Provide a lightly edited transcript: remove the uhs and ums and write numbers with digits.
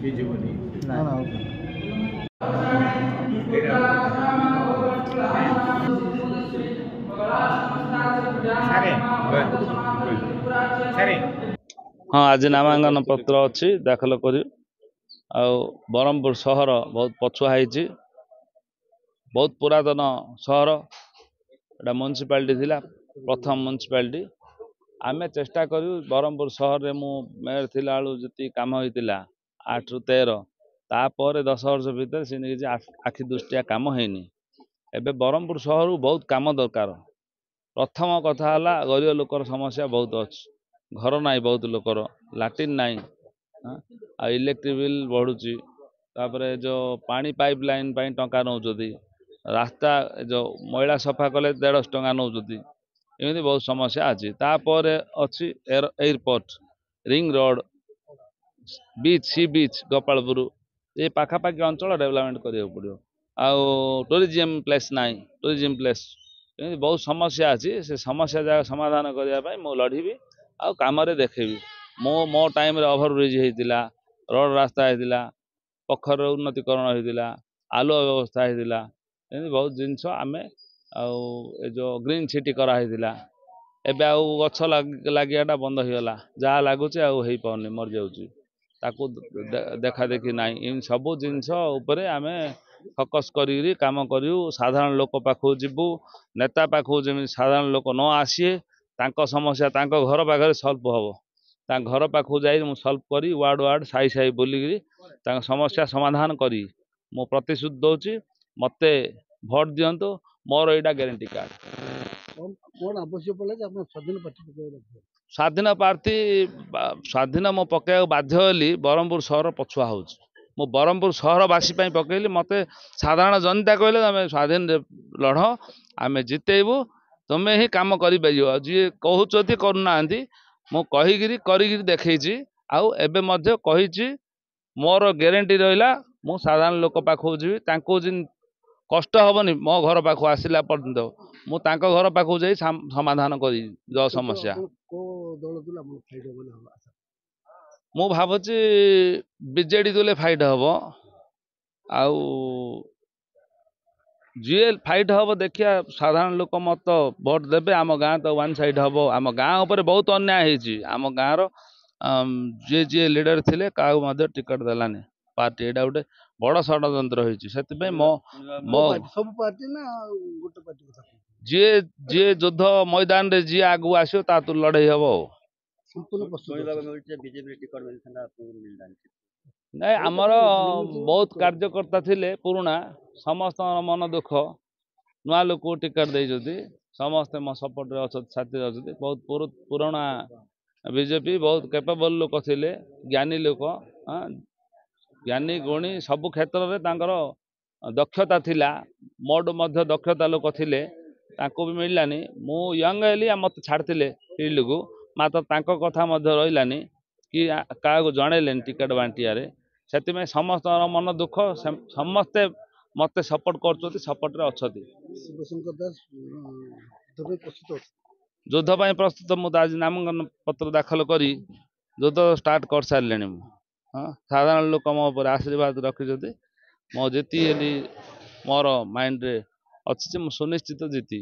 ଯିବନି ନା ନା हाँ आज नामांकन पत्र अच्छी दाखल कर ब्रह्मपुर सहर बहुत पछुआ बहुत पुरातन सहर एटा म्युनिसिपालिटी थिला प्रथम म्युनिसिपालिटी आमे चेष्टा करूँ ब्रह्मपुर सहर रे मु मेयर थिला आलु जति काम होइतिला 8 ରୁ 13 तापर 10 वर्ष भीतर से निजे आखि दृष्टिया काम हैनी एबे ब्रह्मपुर सहर बहुत काम दरकार प्रथम कथा हला गरीब लोकर समस्या बहुत अच्छी घर नाई बहुत लोकर लाट्रिन नाई आ इलेक्ट्रिक बिल बढ़ुची तापर जो पानी पाइप लाइन पाई टंका नौचती रास्ता जो मैला सफा कले 150 टंका नौचती एमती बहुत समस्या अच्छी तापर अच्छी एयरपोर्ट रिंग रोड बीच सी बीच गोपालपुर ये पाखापाखि अंचल डेवलपमेंट करिया पड़ियो आउ टूरिज्म प्लेस नाई टूरिज्म प्लेस एमती बहुत समस्या अच्छी से समस्या जगह समाधान करने मु लड़बी आउ काम देखेबी मो टाइम रे ओभर ब्रिज होइतिला रोड रास्ता होइतिला पोखर उन्नतिकरण होइतिला आलुआ व्यवस्था होइतिला एमती बहुत जिनस आमे आउ ए जो ग्रीन सिटी करा होइतिला एबे आउ गछ लागियाटा बंद होइगला जहाँ लागुचे आउ हेई पाउनी मर जाउची ताकू देखा देखी नाई इन सब जिनस उपरे आमे फोकस करी काम करियो साधारण लोक पाखु जिबू नेता पाखु जेमि साधारण लोक न आसीए तांको समस्या तांको घर पाखरे सॉल्व हबो तांको घर पाखु जाई मु सॉल्व करी वार्ड वार्ड साई साई बोलिकी तांको समस्या समाधान करी मु प्रतिश्रुति दउची मते भोट दियंतो मोर एटा ग्यारंटी कार्ड कौन आवश्यक पड़े जे आपण स्वाधीन पार्टी स्वाधीन प्रार्थी स्वाधीन मो पकेया बाध्य होली ब्रह्मपुर सहर पछुआ होउची मो ब्रह्मपुर सहरवासी पकईली मत साधारण जनता कहले आम स्वाधीन लढ़ आम जितेबू तुम्हें ही कम कर जी कहते करूना मु कहीकि देखी आउ एबे मध्य कही मोर ग्यारंटी रहा मु साधारण लोक पाखु जी जिन कष्ट हेनी मो घर पाखु आसला पर्यंत मु घर पाखु जा समाधान कर जो समस्या मु भावुची बीजेडी दूले फाइट हम आउ जी फाइट हम देखिया साधारण लोक मत भोट देवे आम गाँ तो वन साइड हम आम गाँ उपर बहुत अन्याय होती आम गाँव जी जी लीडर थिले क्या टिकट देलानी पार्टी एटा गोटे बड़ षड्यंत्र होती मो मो जी जी युद्ध मैदान रे जी आगू आसो ता तू लड़े हम नहीं आमर बहुत कार्यकर्ता थिले पुराना समस्त मन दुख नुआ लोक टिकट देते समस्ते मो सपोर्ट रे साथी अच्छे बहुत पुराना बीजेपी बहुत कैपेबल लोक थिले ज्ञानी लोक ज्ञानी गुणी सबु क्षेत्र में दक्षता थिला मोड मध्य दक्षता लोक थिले ताको भी मिललानी मु यंग हेली मत छाड़ते फील्ड को मात्र तांको कथा मध्य रहिलानी कि क्या जणेले टिकेट बांटिया से समस्त मन दुख समस्ते मत सपोर्ट कर सपोर्ट रे अच्छी युद्ध प्रस्तुत मुझे आज नामांकन पत्र दाखल करी युद्ध स्टार्ट कर सारे हाँ साधारण लोक मो आशीर्वाद रखी मो जीती मोर माइंड रे अच्छी सुनिश्चित जीती।